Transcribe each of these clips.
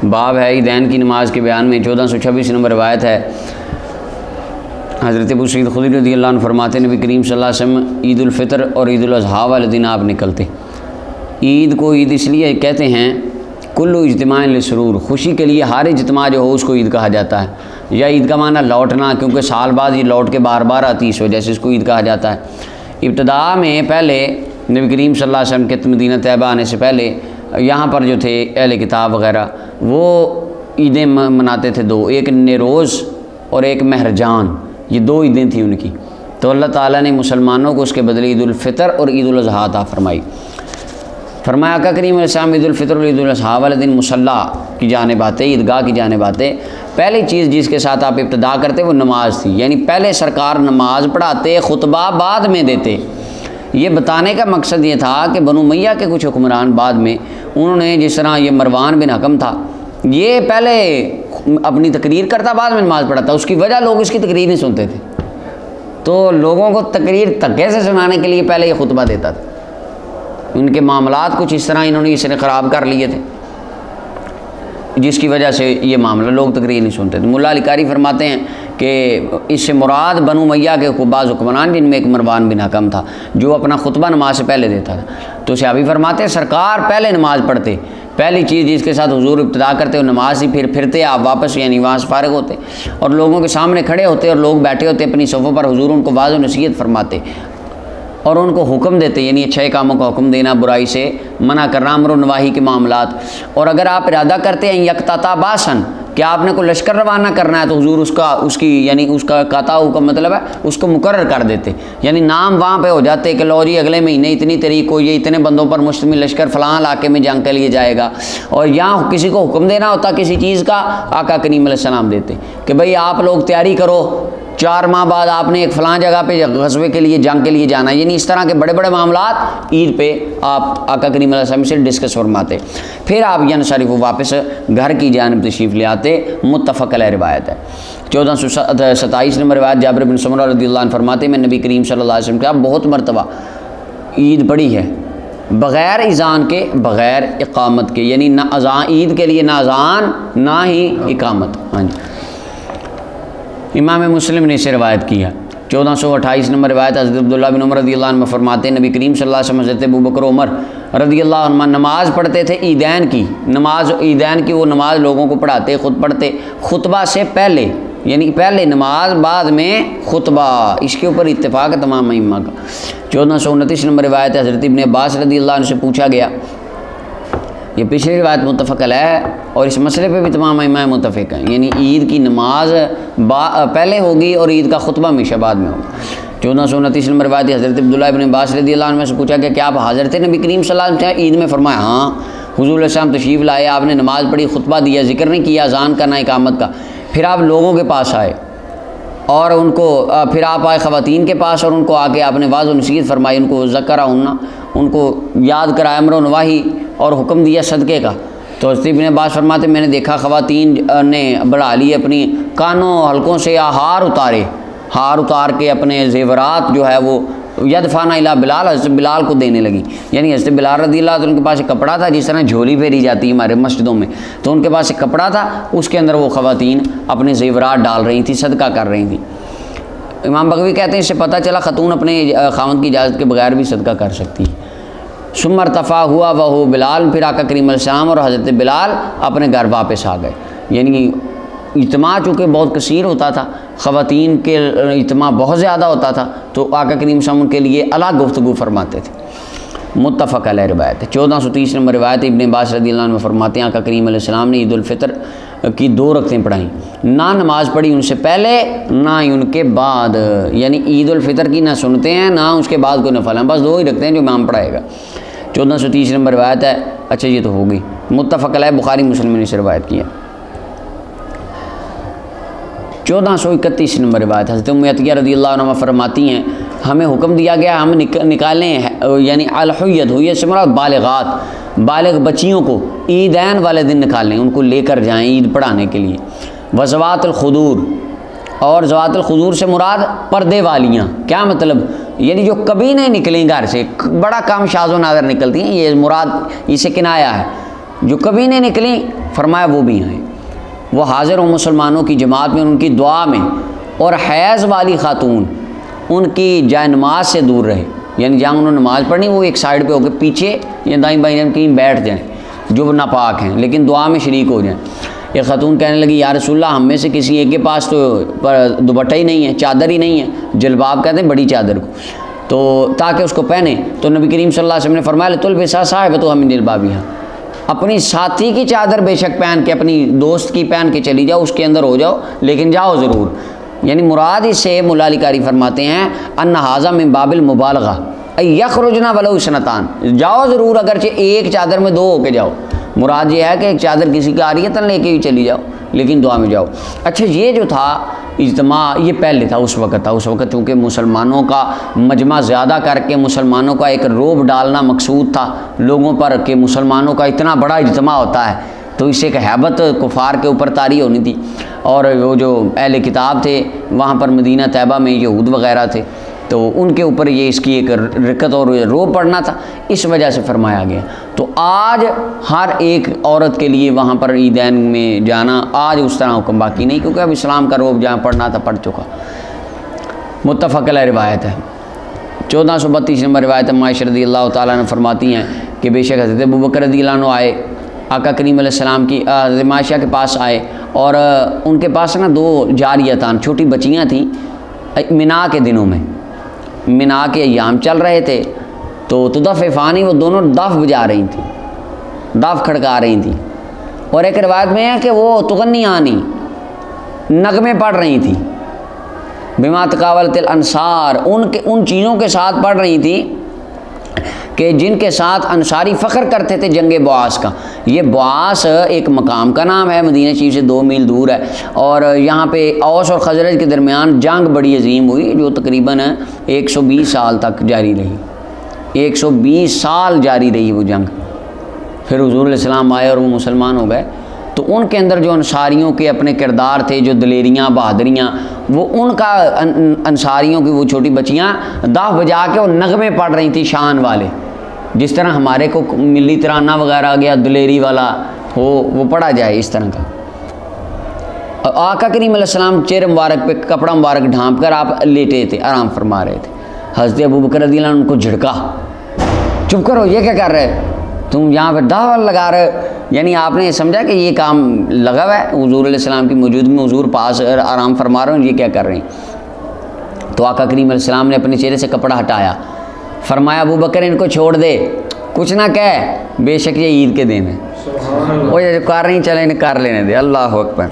باب ہے عیدین کی نماز کے بیان میں۔ 1426 نمبر روایت ہے، حضرت ابو سعید خدری رضی اللہ عنہ فرماتے ہیں نبی کریم صلی اللہ علیہ وسلم عید الفطر اور عید الاضحیٰ والے دن آپ نکلتے۔ عید کو عید اس لیے کہتے ہیں کلو اجتماع لسرور، خوشی کے لیے ہر اجتماع جو ہو اس کو عید کہا جاتا ہے، یا عید کا معنی لوٹنا، کیونکہ سال بعد یہ لوٹ کے بار بار آتی، اس وجہ سے اس کو عید کہا جاتا ہے۔ ابتدا میں پہلے نبی کریم صلی اللہ علیہ وسلم کے مدینہ طیبہ آنے سے پہلے یہاں پر جو تھے اہل کتاب وغیرہ وہ عیدیں مناتے تھے دو، ایک نیروز اور ایک مہرجان، یہ دو عیدیں تھیں ان کی۔ تو اللہ تعالیٰ نے مسلمانوں کو اس کے بدلے عید الفطر اور عید الاضحیٰ عطا فرمائی۔ فرمایا آقا کریم علیہ السلام عید الفطر اور عید الاضحیٰ والے دن مصلی کی جانب آتے، عیدگاہ کی جانب آتے۔ پہلی چیز جس کے ساتھ آپ ابتدا کرتے وہ نماز تھی، یعنی پہلے سرکار نماز پڑھاتے، خطبہ بعد میں دیتے۔ یہ بتانے کا مقصد یہ تھا کہ بنو امیہ کے کچھ حکمران بعد میں انہوں نے، جس طرح یہ مروان بن حکم تھا، یہ پہلے اپنی تقریر کرتا بعد میں نماز پڑھاتا، اس کی وجہ لوگ اس کی تقریر نہیں سنتے تھے، تو لوگوں کو تقریر دھکے سے سنانے کے لیے پہلے یہ خطبہ دیتا تھا۔ ان کے معاملات کچھ اس طرح انہوں نے اس نے خراب کر لیے تھے، جس کی وجہ سے یہ معاملہ لوگ تقریر نہیں سنتے تھے۔ ملا علی قاری فرماتے ہیں کہ اس سے مراد بنو امیہ کے بعض حکمران، جن میں ایک مروان بن حکم تھا جو اپنا خطبہ نماز سے پہلے دیتا تھا۔ تو صحابی فرماتے ہیں سرکار پہلے نماز پڑھتے، پہلی چیز جس کے ساتھ حضور ابتدا کرتے وہ نماز ہی، پھر پھرتے آپ واپس، یعنی وہاں سے فارغ ہوتے اور لوگوں کے سامنے کھڑے ہوتے اور لوگ بیٹھے ہوتے اپنی صفوں پر، حضور ان کو واضح و نصیحت فرماتے اور ان کو حکم دیتے، یعنی اچھے کاموں کا حکم دینا، برائی سے منع کرنا، امر و نواہی کے معاملات۔ اور اگر آپ ارادہ کرتے ہیں یکتاتا باسن کہ آپ نے کوئی لشکر روانہ کرنا ہے تو حضور اس کی یعنی اس کا قطاع کا مطلب ہے اس کو مقرر کر دیتے، یعنی نام وہاں پہ ہو جاتے کہ لو جی اگلے مہینے اتنی تاریخ کو یہ اتنے بندوں پر مشتمل لشکر فلاں علاقے میں جنگ کے لیے جائے گا۔ اور یہاں کسی کو حکم دینا ہوتا کسی چیز کا، آقا کریم علیہ السلام دیتے کہ بھئی آپ لوگ تیاری کرو، 4 ماہ بعد آپ نے ایک فلاں جگہ پہ غزوے کے لیے، جنگ کے لیے جانا ہے، یعنی اس طرح کے بڑے بڑے معاملات عید پہ آپ آقا کریم علیہ السلام سے ڈسکس فرماتے۔ پھر آپ ینصرف واپس گھر کی جانب تشریف لے آتے، متفق علیہ روایت ہے۔ 1427 نمبر روایت جابر بن سمرہ رضی اللہ عنہ فرماتے ہیں میں نبی کریم صلی اللہ علیہ وسلم کا بہت مرتبہ عید پڑھی ہے بغیر اذان کے، بغیر اقامت کے، یعنی نہ اذان عید کے لیے، نہ اذان نہ ہی اقامت۔ ہاں جی، امام مسلم نے اسے روایت کیا۔ 1428 نمبر روایت حضرت عبداللہ بن عمر رضی اللہ عنہ فرماتے ہیں نبی کریم صلی اللہ علیہ وسلم حضرت ابوبکر عمر رضی اللہ عنہ نماز پڑھتے تھے عیدین کی نماز، عیدین کی وہ نماز لوگوں کو پڑھاتے، خود پڑھتے خطبہ سے پہلے، یعنی پہلے نماز بعد میں خطبہ، اس کے اوپر اتفاق ہے تمام ائمہ کا۔ 1429 نمبر روایت حضرت ابن عباس رضی اللہ عنہ سے پوچھا گیا، یہ پچھلی روایت متفق علیہ ہے اور اس مسئلے پہ بھی تمام ائمہ متفق ہیں، یعنی عید کی نماز پہلے ہوگی اور عید کا خطبہ ہمیشہ بعد میں ہوگا۔ 1429 نمبر روایت حضرت عبداللہ ابن عباس رضی اللہ عنہ سے پوچھا گیا کہ آپ حاضر تھے نبی کریم صلی اللہ علیہ وسلم عید میں؟ فرمایا ہاں، حضور علیہ السلام تشریف لائے، آپ نے نماز پڑھی، خطبہ دیا، ذکر نہیں کیا اذان کا نہ اقامت کا۔ پھر آپ لوگوں کے پاس آئے اور ان کو، پھر آپ آئے خواتین کے پاس اور ان کو آ کے آپ نے واضح و نصیحت فرمائی، ان کو ذکر ہونا، ان کو یاد کرایا امر و نواہی اور حکم دیا صدقے کا۔ تو حضرت ابن عباس فرماتے میں نے دیکھا خواتین نے بڑھا لی اپنی کانوں حلقوں سے ہار اتارے، ہار اتار کے اپنے زیورات جو ہے وہ یدفعن الی بلال، حضرت بلال کو دینے لگی، یعنی حضرت بلال رضی اللہ عنہ ان کے پاس ایک کپڑا تھا، جس طرح جھولی پھیری جاتی ہے ہمارے مسجدوں میں، تو ان کے پاس ایک کپڑا تھا، اس کے اندر وہ خواتین اپنے زیورات ڈال رہی تھیں، صدقہ کر رہی تھیں۔ امام بغوی کہتے ہیں اس سے پتہ چلا خاتون اپنے خاوند کی اجازت کے بغیر بھی صدقہ کر سکتی ہے۔ ثم ارتفع ہوا وہ بلال، پھر آقا کریم علیہ السلام اور حضرت بلال اپنے گھر واپس آ گئے، یعنی اجتماع چونکہ بہت کثیر ہوتا تھا، خواتین کے اجتماع بہت زیادہ ہوتا تھا، تو آقا کریم صلی اللہ علیہ وسلم کے لیے الگ گفتگو فرماتے تھے، متفق علیہ روایت ہے۔ 1430 نمبر روایت ابن عباس رضی اللہ عنہ فرماتے ہیں آقا کریم علیہ السلام نے عید الفطر کی 2 رکعتیں پڑھائیں، نہ نماز پڑھی ان سے پہلے نہ ہی ان کے بعد، یعنی عید الفطر کی نہ سنتے ہیں نہ اس کے بعد کوئی نفل ہیں، بس 2 ہی رکھتے ہیں جو امام پڑھائے گا۔ 1430 نمبر روایت ہے، اچھا یہ تو ہوگی، متفق علیہ، بخاری مسلم نے اسے روایت کیا۔ 1431 نمبر روایت حضرت ام عطیہ رضی اللہ عنہ فرماتی ہیں ہمیں حکم دیا گیا ہم نکالیں، یعنی الحید، ہوئی سے مراد بالغات، بالغ بچیوں کو عیدین والے دن نکالیں، ان کو لے کر جائیں عید پڑھانے کے لیے۔ وزوات الخدور، اور زوات الخدور سے مراد پردے والیاں، کیا مطلب؟ یعنی جو کبھی نہیں نکلیں گھر سے، بڑا کم شاذ و نادر نکلتی ہیں، یہ مراد اسے کنایا ہے، جو کبھی نہیں نکلیں فرمایا وہ بھی آئیں، وہ حاضر ہوں مسلمانوں کی جماعت میں، ان کی دعا میں، اور حیض والی خاتون ان کی جائے نماز سے دور رہے، یعنی جہاں انہوں نے نماز پڑھنی وہ ایک سائڈ پہ ہو کے پیچھے یا دائیں بائیں کہیں بیٹھ جائیں، جو ناپاک ہیں لیکن دعا میں شریک ہو جائیں۔ یہ خاتون کہنے لگی یا رسول اللہ ہم میں سے کسی ایک کے پاس تو دوپٹہ ہی نہیں ہے، چادر ہی نہیں ہے، جلباب کہتے ہیں بڑی چادر کو، تو تاکہ اس کو پہنے۔ تو نبی کریم صلی اللہ علیہ وسلم نے فرمایا لتلبسا صاحبتها من جلبابها، اپنی ساتھی کی چادر بے شک پہن کے، اپنی دوست کی پہن کے چلی جاؤ، اس کے اندر ہو جاؤ لیکن جاؤ ضرور۔ یعنی مراد اس سے مولا علی قاری فرماتے ہیں ان ھذا من باب المبالغہ یخرجنا ولو سنتان، جاؤ ضرور اگرچہ ایک چادر میں دو ہو کے جاؤ، مراد یہ ہے کہ ایک چادر کسی کی آ رہی ہے تن لے کے ہی چلی جاؤ لیکن دعا میں جاؤ۔ اچھا یہ جو تھا اجتماع یہ پہلے تھا، اس وقت تھا، اس وقت چونکہ مسلمانوں کا مجمع زیادہ کر کے مسلمانوں کا ایک روب ڈالنا مقصود تھا لوگوں پر کہ مسلمانوں کا اتنا بڑا اجتماع ہوتا ہے، تو اس سے ایک ہیبت کفار کے اوپر طاری ہونی تھی، اور وہ جو اہل کتاب تھے وہاں پر مدینہ طیبہ میں یہود وغیرہ تھے تو ان کے اوپر یہ اس کی ایک رکت اور روب پڑنا تھا، اس وجہ سے فرمایا گیا۔ تو آج ہر ایک عورت کے لیے وہاں پر عیدین میں جانا آج اس طرح حکم باقی نہیں، کیونکہ اب اسلام کا روب جہاں پڑھنا تھا پڑھ چکا۔ متفق علیہ روایت ہے، 1432 نمبر روایت ہے، عائشہ رضی اللہ تعالیٰ عنہ فرماتی ہیں کہ بے شک حضرت ابوبکر رضی اللہ عنہ آئے آقا کریم علیہ السلام کی حضرت عائشہ کے پاس آئے، اور ان کے پاس نا دو جاریتان چھوٹی بچیاں تھیں، منا کے دنوں میں، منا کے ایام چل رہے تھے تو تدففانی، وہ دونوں دف بجا رہی تھیں، دف کھڑکا رہی تھیں، اور ایک روایت میں ہے کہ وہ تغنیانی نغمے پڑھ رہی تھیں، بما تقاولت الانصار، ان چیزوں کے ساتھ پڑھ رہی تھیں کہ جن کے ساتھ انصاری فخر کرتے تھے جنگ بعاث کا۔ یہ بعاث ایک مقام کا نام ہے، مدینہ شریف سے 2 میل دور ہے، اور یہاں پہ اوس اور خزرج کے درمیان جنگ بڑی عظیم ہوئی جو تقریباً 120 سال تک جاری رہی، 120 سال جاری رہی وہ جنگ۔ پھر حضور علیہ السلام آئے اور وہ مسلمان ہو گئے، تو ان کے اندر جو انصاریوں کے اپنے کردار تھے، جو دلیریاں بہادریاں، وہ ان کا انصاریوں کی وہ چھوٹی بچیاں دف بجا کے وہ نغمے پڑھ رہی تھیں شان والے، جس طرح ہمارے کو ملی ترانہ وغیرہ آ گیا دلیری والا ہو وہ پڑھا جائے اس طرح کا۔ آقا کریم علیہ السلام چہرے مبارک پہ کپڑا مبارک ڈھانپ کر آپ لیٹے تھے، آرام فرما رہے تھے۔ حضرت ابوبکر رضی اللہ عنہ ان کو جھڑکا، چپ کرو، یہ کیا کر رہے تم یہاں پہ دعوت لگا رہے ہو؟ یعنی آپ نے سمجھا کہ یہ کام لگا ہوا ہے حضور علیہ السلام کی موجودگی میں، حضور پاس آرام فرما رہے ہوں، یہ کیا کر رہے ہیں؟ تو آقا کریم علیہ السلام نے اپنے چہرے سے کپڑا ہٹایا، فرمایا ابو بکر ان کو چھوڑ دے، کچھ نہ کہہ، بے شک یہ عید کے دن ہے، وہ جو کر رہی چلے انہیں کر لینے دے۔ اللہ اکبر،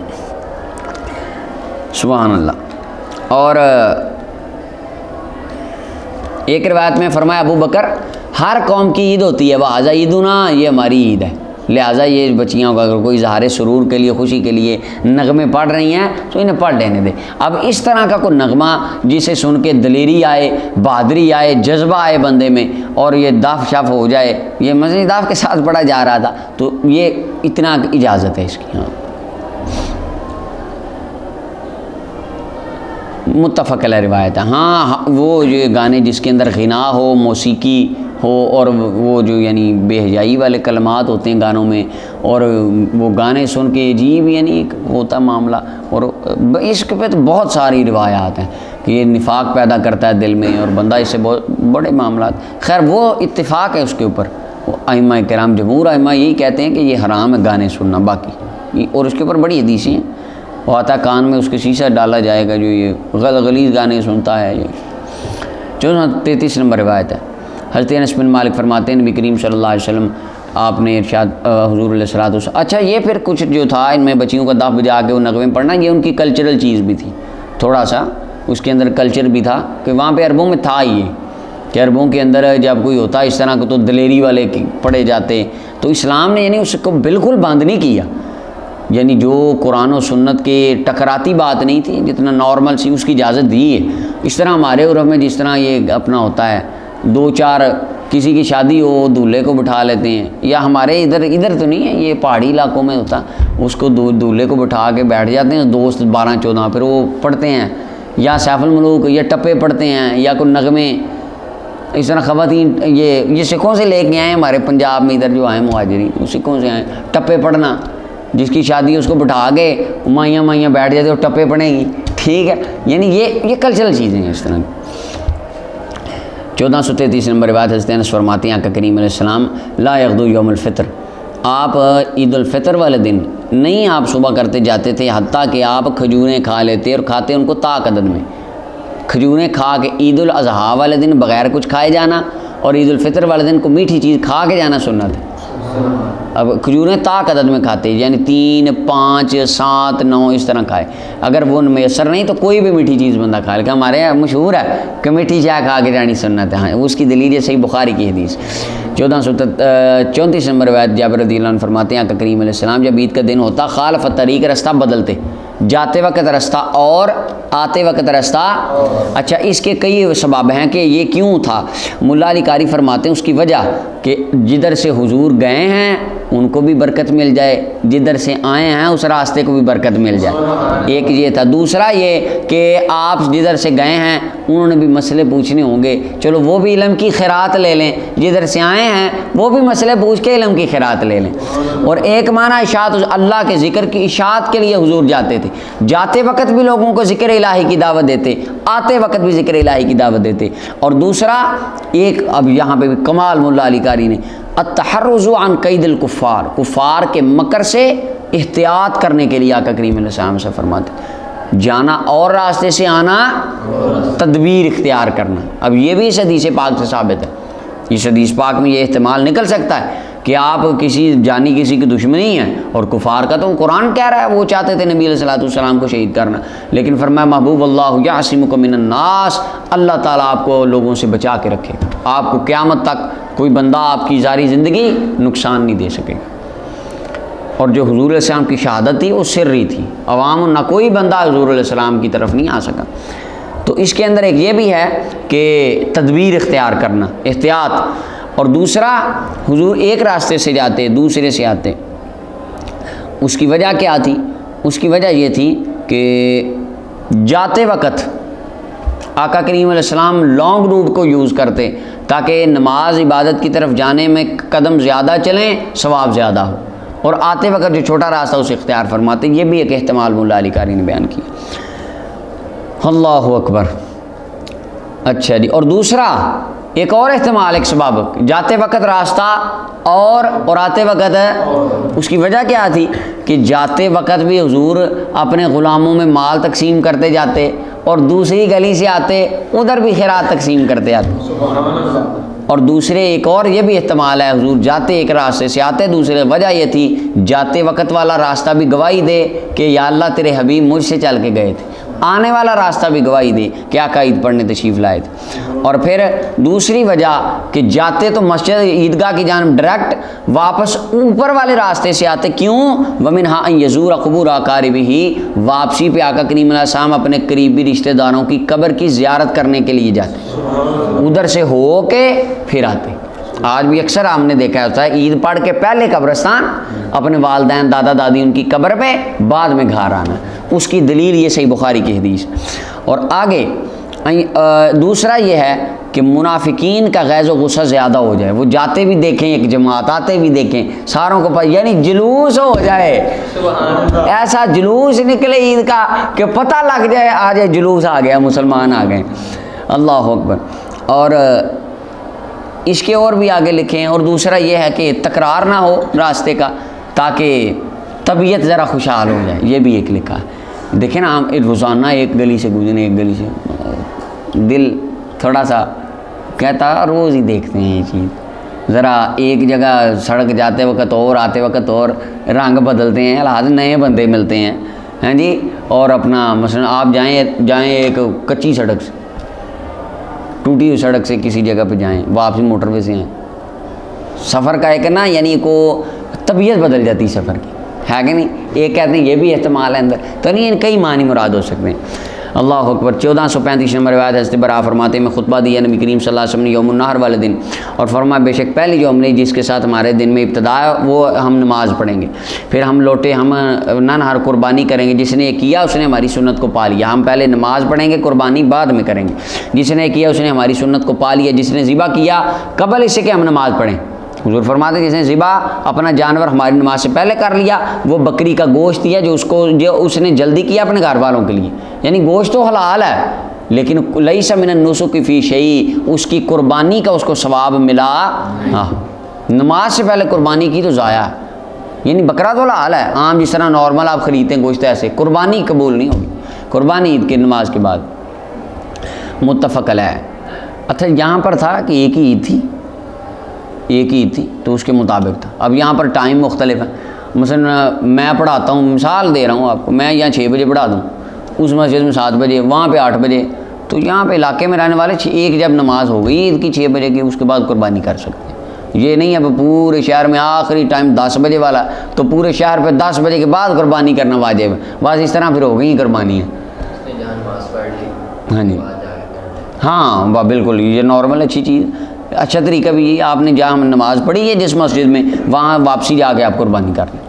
سبحان اللہ۔ اور ایک روایت میں فرمایا ابو بکر ہر قوم کی عید ہوتی ہے، وہذا عیدنا، یہ ہماری عید ہے، لہٰذا یہ بچیاں کو اگر کوئی اظہار سرور کے لیے، خوشی کے لیے نغمے پڑھ رہی ہیں تو انہیں پڑھ لینے دے۔ اب اس طرح کا کوئی نغمہ جسے سن کے دلیری آئے، بہادری آئے، جذبہ آئے بندے میں، اور یہ دف شف ہو جائے، یہ مزید دف کے ساتھ پڑھا جا رہا تھا، تو یہ اتنا اجازت ہے اس کی۔ ہاں، متفق علیہ روایت ہے۔ ہاں وہ جو گانے جس کے اندر غنا ہو، موسیقی ہو، اور وہ جو یعنی بے حیائی والے کلمات ہوتے ہیں گانوں میں، اور وہ گانے سن کے عجیب یعنی ہوتا معاملہ، اور عشق پہ تو بہت ساری روایات ہیں کہ یہ نفاق پیدا کرتا ہے دل میں، اور بندہ اس سے بہت بڑے معاملات۔ خیر وہ اتفاق ہے اس کے اوپر، ائمہ کرام جمہور ائمہ یہی کہتے ہیں کہ یہ حرام ہے گانے سننا، باقی اور اس کے اوپر بڑی حدیثیں ہیں، وہ آتا کان میں اس کے شیشہ ڈالا جائے گا جو یہ غلیظ گانے سنتا ہے۔ یہ 33 نمبر روایت ہے، حضرت انس بن مالک فرماتے ہیں نبی کریم صلی اللہ علیہ وسلم آپ نے ارشاد حضور علیہ الصلوۃ والسلام۔ اچھا یہ پھر کچھ جو تھا ان میں بچیوں کا دف بجا کے وہ نغمے پڑھنا، یہ ان کی کلچرل چیز بھی تھی، تھوڑا سا اس کے اندر کلچر بھی تھا کہ وہاں پہ عربوں میں تھا یہ کہ عربوں کے اندر جب کوئی ہوتا اس طرح کو تو دلیری والے پڑھے جاتے، تو اسلام نے یعنی اس کو بالکل بند نہیں کیا، یعنی جو قرآن و سنت کے ٹکراتی بات نہیں تھی، جتنا نارمل سی اس کی اجازت دی ہے۔ اس طرح ہمارے عرف میں جس طرح یہ اپنا ہوتا ہے 2-4 کسی کی شادی ہو دولہے کو بٹھا لیتے ہیں، یا ہمارے ادھر تو نہیں ہے، یہ پہاڑی علاقوں میں ہوتا، اس کو دولہے کو بٹھا کے بیٹھ جاتے ہیں دوست 12-14، پھر وہ پڑھتے ہیں یا سیف الملوک یا ٹپے پڑھتے ہیں یا کوئی نغمے، اس طرح خواتین یہ سکھوں سے لے کے آئے ہمارے پنجاب میں ادھر جو آئے مہاجرین سکھوں سے آئے ٹپے پڑھنا، جس کی شادی اس کو بٹھا کے مائیاں بیٹھ جاتے اور ٹپے پڑھیں گی، ٹھیک ہے، یعنی یہ کلچرل چیزیں ہیں اس طرح کی۔ 1433 نمبر روایت حضرت انس فرماتے ہیں آقا کریم علیہ السلام لا یغدو یوم الفطر، آپ عید الفطر والے دن نہیں آپ صبح کرتے جاتے تھے حتیٰ کہ آپ کھجوریں کھا لیتے اور کھاتے ان کو طاق عدد میں، کھجوریں کھا کے عید الاضحیٰ والے دن بغیر کچھ کھائے جانا اور عید الفطر والے دن کو میٹھی چیز کھا کے جانا سنت ہے۔ اب کھجوریں طاق عدد میں کھاتے یعنی 3، 5، 7، 9 اس طرح کھائے، اگر وہ میسر نہیں تو کوئی بھی میٹھی چیز بندہ کھائے، کہ ہمارے یہاں مشہور ہے کہ میٹھی چائے کھا کے جانی سنت ہے، ہاں اس کی دلیل ہے صحیح بخاری کی حدیث۔ 1434 نمبر روایت جابر رضی اللہ عنہ فرماتے ہیں آقا کریم علیہ السلام جب عید کا دن ہوتا خالف الطریق رستہ بدلتے، جاتے وقت رستہ اور آتے وقت رستہ۔ اچھا اس کے کئی سبب ہیں کہ یہ کیوں تھا، ملا علی قاری فرماتے ہیں اس کی وجہ کہ جدھر سے حضور گئے ہیں ان کو بھی برکت مل جائے، جدھر سے آئے ہیں اس راستے کو بھی برکت مل جائے، ایک یہ تھا۔ دوسرا یہ کہ آپ جدھر سے گئے ہیں انہوں نے بھی مسئلے پوچھنے ہوں گے، چلو وہ بھی علم کی خیرات لے لیں، جدھر سے آئے ہیں وہ بھی مسئلے پوچھ کے علم کی خیرات لے لیں۔ اور ایک معنی اشاعت اللہ کے ذکر کی اشاعت کے لیے حضور جاتے تھے، جاتے وقت بھی لوگوں کو ذکر الہی کی دعوت دیتے، آتے وقت بھی ذکر الہی کی دعوت دیتے۔ اور دوسرا ایک اب یہاں پہ بھی کمال ملا علی قاری نے التحرز عن قید الکفار، کفار کے مکر سے احتیاط کرنے کے لیے آقا کریم علیہ السلام سے فرماتے جانا اور راستے سے آنا، تدبیر اختیار کرنا۔ اب یہ بھی اس حدیث پاک سے ثابت ہے، اس حدیث پاک میں یہ احتمال نکل سکتا ہے کہ آپ کسی جانی کسی کی دشمنی ہیں، اور کفار کا تو قرآن کہہ رہا ہے وہ چاہتے تھے نبی علیہ السلام کو شہید کرنا، لیکن فرمایا محبوب اللہ یعصمک من الناس، اللہ تعالیٰ آپ کو لوگوں سے بچا کے رکھے، آپ کو قیامت تک کوئی بندہ آپ کی ذاتی زندگی نقصان نہیں دے سکے گا۔ اور جو حضور علیہ السلام کی شہادت تھی وہ سری تھی، عوام نہ کوئی بندہ حضور علیہ السلام کی طرف نہیں آ سکا۔ تو اس کے اندر ایک یہ بھی ہے کہ تدبیر اختیار کرنا، احتیاط۔ اور دوسرا حضور ایک راستے سے جاتے دوسرے سے آتے، اس کی وجہ کیا تھی؟ اس کی وجہ یہ تھی کہ جاتے وقت آقا کریم علیہ السلام لانگ روٹ کو یوز کرتے تاکہ نماز عبادت کی طرف جانے میں قدم زیادہ چلیں ثواب زیادہ ہو، اور آتے وقت جو چھوٹا راستہ اسے اختیار فرماتے۔ یہ بھی ایک احتمال مولا علی قاری نے بیان کیا۔ اللہ اکبر۔ اچھا جی، اور دوسرا ایک اور احتمال، ایک سبب، جاتے وقت راستہ اور آتے وقت، اس کی وجہ کیا تھی کہ جاتے وقت بھی حضور اپنے غلاموں میں مال تقسیم کرتے جاتے اور دوسری گلی سے آتے ادھر بھی خیرات تقسیم کرتے آتے۔ اور دوسرے ایک اور یہ بھی احتمال ہے حضور جاتے ایک راستے سے آتے دوسرے، وجہ یہ تھی جاتے وقت والا راستہ بھی گواہی دے کہ یا اللہ تیرے حبیب مجھ سے چل کے گئے تھے، آنے والا راستہ بھی گواہی دے کہ آقا عید پڑھنے تشریف لائے تھے۔ اور پھر دوسری وجہ کہ جاتے تو مسجد عیدگاہ کی جانب ڈائریکٹ، واپس اوپر والے راستے سے آتے، کیوں؟ وَمِنْهَا أَن يَزُورَ قُبُورَ أَقَارِبِهِ، واپسی پہ آقا کریم علیہ السلام اپنے قریبی رشتہ داروں کی قبر کی زیارت کرنے کے لیے جاتے، ادھر سے ہو کے پھر آتے۔ آج بھی اکثر ہم نے دیکھا ہوتا ہے عید پڑھ کے پہلے قبرستان، اپنے والدین دادا دادی ان کی قبر پہ، بعد میں گھر آنا۔ اس کی دلیل یہ صحیح بخاری کی حدیث۔ اور آگے دوسرا یہ ہے کہ منافقین کا غیظ و غصہ زیادہ ہو جائے، وہ جاتے بھی دیکھیں ایک جماعت، آتے بھی دیکھیں، ساروں کو یعنی جلوس ہو جائے، ایسا جلوس نکلے عید کا کہ پتہ لگ جائے آج جلوس آ گیا، مسلمان آ گئے۔ اللہ اکبر۔ اور اس کے اور بھی آگے لکھیں۔ اور دوسرا یہ ہے کہ تکرار نہ ہو راستے کا تاکہ طبیعت ذرا خوشحال ہو جائے، یہ بھی ایک لکھا ہے۔ دیکھیں نا ہم روزانہ ایک گلی سے گزریں، ایک گلی سے، دل تھوڑا سا کہتا روز ہی دیکھتے ہیں یہ چیز، ذرا ایک جگہ سڑک جاتے وقت اور آتے وقت اور رنگ بدلتے ہیں، الحاظ نئے بندے ملتے ہیں، ہیں جی۔ اور اپنا مثلا آپ جائیں ایک کچی سڑک سے، ٹوٹی ہوئی سڑک سے کسی جگہ پہ جائیں، واپسی موٹر وے سے ہیں، سفر کا ایک نا یعنی کو طبیعت بدل جاتی سفر کی، ہے کہ نہیں؟ ایک کہتے ہیں یہ بھی احتمال ہے اندر، تو نہیں کئی معنی مراد ہو سکتے ہیں۔ اللہ اکبر۔ 1435 نمبر روایت حضرت برا فرماتے ہیں میں خطبہ دیا نبی کریم صلی اللہ علیہ وسلم نے یوم النحر والے دن، اور فرمایا بے شک پہلی جو ہم نے جس کے ساتھ ہمارے دن میں ابتدا ہے وہ ہم نماز پڑھیں گے، پھر ہم لوٹے ہم ننہر قربانی کریں گے، جس نے یہ کیا اس نے ہماری سنت کو پا لیا۔ ہم پہلے نماز پڑھیں گے، قربانی بعد میں کریں گے۔ جس نے کیا اس نے ہماری سنت کو پا لیا، جس نے ذبح کیا قبل اس سے کہ ہم نماز پڑھیں، حضور فرماتے ہیں جس نے ذبح اپنا جانور ہماری نماز سے پہلے کر لیا وہ بکری کا گوشت دیا جو اس نے جلدی کیا اپنے گھر والوں کے لیے، یعنی گوشت تو حلال ہے لیکن لیس من النسک فی شیء، اس کی قربانی کا اس کو ثواب ملا۔ ہاں نماز سے پہلے قربانی کی تو ضائع ہے، یعنی بکرا تو حلال ہے، عام جس طرح نارمل آپ خریدتے ہیں گوشت ایسے، قربانی قبول نہیں ہوگی، قربانی عید کی نماز کے بعد۔ متفق علیہ۔ اچھا یہاں پر تھا کہ ایک ہی عید تھی تو اس کے مطابق تھا، اب یہاں پر ٹائم مختلف ہے، مثلا میں پڑھاتا ہوں، مثال دے رہا ہوں آپ کو، میں یہاں 6 بجے پڑھا دوں، اس مسجد میں 7 بجے، وہاں پہ 8 بجے، تو یہاں پہ علاقے میں رہنے والے ایک جب نماز ہو گئی عید کی 6 بجے کی اس کے بعد قربانی کر سکتے ہیں۔ یہ نہیں اب پورے شہر میں آخری ٹائم 10 بجے والا تو پورے شہر پہ 10 بجے کے بعد قربانی کرنا واجب ہے، بس اس طرح پھر ہو گئی قربانی ہے۔ ہاں جی ہاں بالکل، یہ نارمل اچھی چیز، اچھا طریقہ بھی یہ آپ نے جہاں ہم نماز پڑھی ہے جس مسجد میں وہاں واپسی جا کے آپ قربانی کر لیں۔